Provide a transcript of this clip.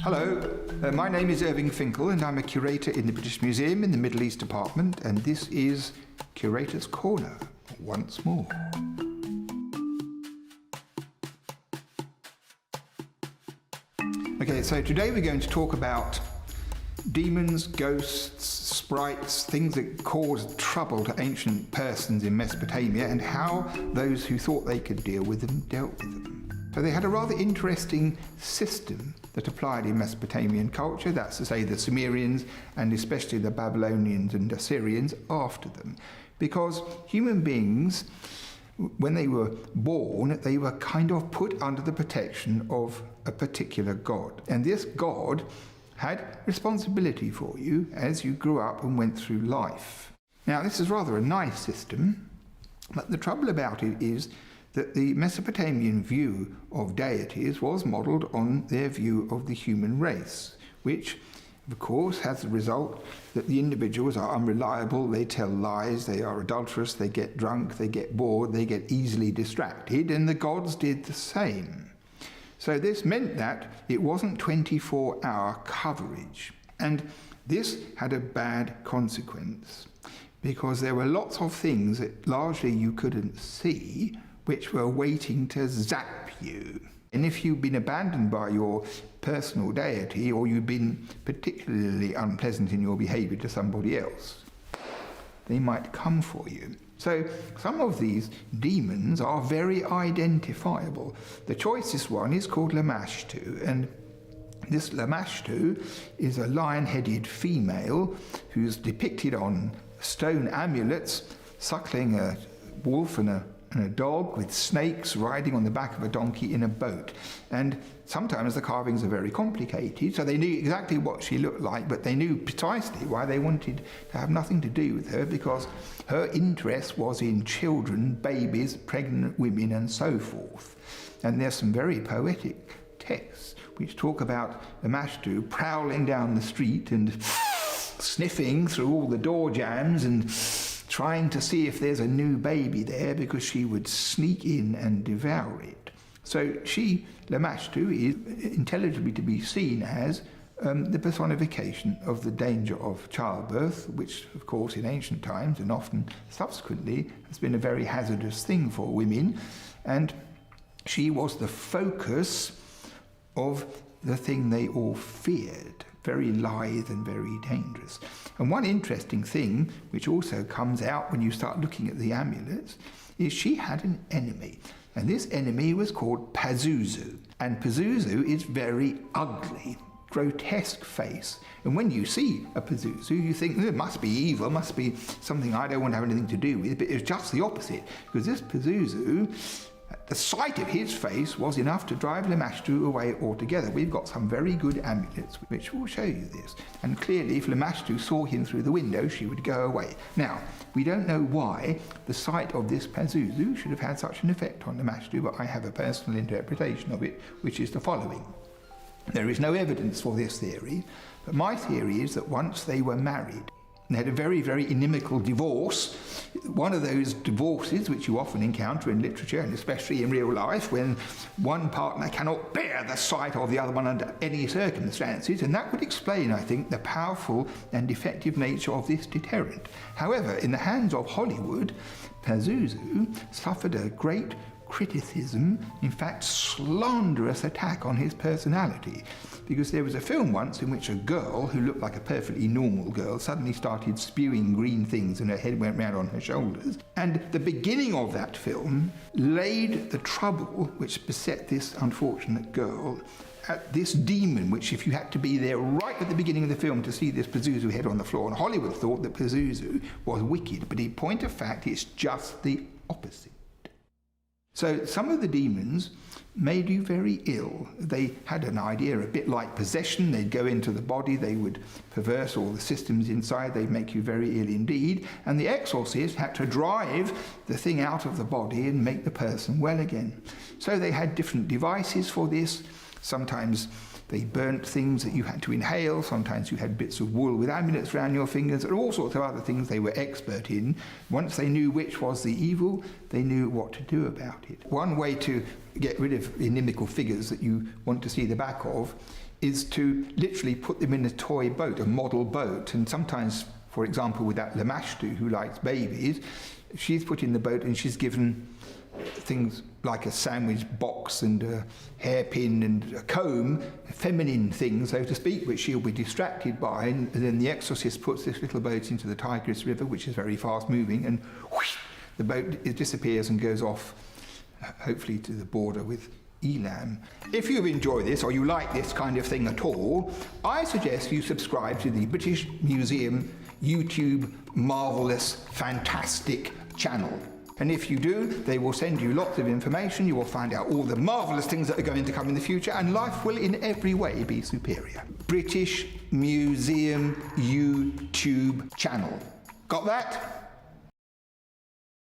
Hello, my name is Fينكل and I'm a curator in the British Museum in the Middle East Department, and this is Curator's Corner once more. Okay, so today we're going to talk about demons, ghosts, sprites, things that caused trouble to ancient persons in Mesopotamia, and how those who thought they could deal with them dealt with them. So they had a rather interesting system that applied in Mesopotamian culture, that's to say the Sumerians and especially the Babylonians and Assyrians after them, because human beings, when they were born, they were kind of put under the protection of a particular god. And this god had responsibility for you as you grew up and went through life. Now, this is rather a nice system, but the trouble about it is that the Mesopotamian view of deities was modelled on their view of the human race, which, of course, has the result that the individuals are unreliable, they tell lies, they are adulterous, they get drunk, they get bored, they get easily distracted, and the gods did the same. So this meant that it wasn't 24-hour coverage. And this had a bad consequence, because there were lots of things that largely you couldn't see, which were waiting to zap you. And if you've been abandoned by your personal deity, or you've been particularly unpleasant in your behaviour to somebody else, they might come for you. So some of these demons are very identifiable. The choicest one is called Lamashtu, and this Lamashtu is a lion-headed female who's depicted on stone amulets suckling a wolf and a dog, with snakes riding on the back of a donkey in a boat. And sometimes the carvings are very complicated, so they knew exactly what she looked like, but they knew precisely why they wanted to have nothing to do with her, because her interest was in children, babies, pregnant women, and so forth. And there's some very poetic texts which talk about the Mashtu prowling down the street and sniffing through all the door jambs and trying to see if there's a new baby there, because she would sneak in and devour it. So she, Lamashtu, is intelligibly to be seen as the personification of the danger of childbirth, which of course in ancient times and often subsequently has been a very hazardous thing for women. And she was the focus of the thing they all feared, very lithe and very dangerous. And one interesting thing, which also comes out when you start looking at the amulets, is she had an enemy. And this enemy was called Pazuzu. And Pazuzu is very ugly, grotesque face. And when you see a Pazuzu, you think, it must be evil, must be something I don't want to have anything to do with. But it's just the opposite, because this Pazuzu, the sight of his face was enough to drive Lamashtu away altogether. We've got some very good amulets which will show you this. And clearly, if Lamashtu saw him through the window, she would go away. Now, we don't know why the sight of this Pazuzu should have had such an effect on Lamashtu, but I have a personal interpretation of it, which is the following. There is no evidence for this theory, but my theory is that once they were married, they had a very, very inimical divorce. One of those divorces which you often encounter in literature, and especially in real life, when one partner cannot bear the sight of the other one under any circumstances, and that would explain, I think, the powerful and effective nature of this deterrent. However, in the hands of Hollywood, Pazuzu suffered a great criticism, in fact slanderous attack on his personality, because there was a film once in which a girl who looked like a perfectly normal girl suddenly started spewing green things and her head went round on her shoulders. And the beginning of that film laid the trouble which beset this unfortunate girl at this demon, which, if you had to be there right at the beginning of the film to see this Pazuzu head on the floor, and Hollywood thought that Pazuzu was wicked, but in point of fact it's just the opposite. So some of the demons made you very ill. They had an idea a bit like possession. They'd go into the body, they would perverse all the systems inside, they'd make you very ill indeed, and the exorcist had to drive the thing out of the body and make the person well again. So they had different devices for this. Sometimes they burnt things that you had to inhale, sometimes you had bits of wool with amulets around your fingers, and all sorts of other things they were expert in. Once they knew which was the evil, they knew what to do about it. One way to get rid of inimical figures that you want to see the back of is to literally put them in a toy boat, a model boat. And sometimes, for example, with that Lamashtu who likes babies, she's put in the boat and she's given things like a sandwich box and a hairpin and a comb, feminine things, so to speak, which she'll be distracted by. And then the exorcist puts this little boat into the Tigris River, which is very fast moving, and whoosh, the boat disappears and goes off, hopefully to the border with Elam. If you've enjoyed this or you like this kind of thing at all, I suggest you subscribe to the British Museum YouTube Marvellous Fantastic channel. And if you do, they will send you lots of information, you will find out all the marvellous things that are going to come in the future, and life will in every way be superior. British Museum YouTube channel. Got that?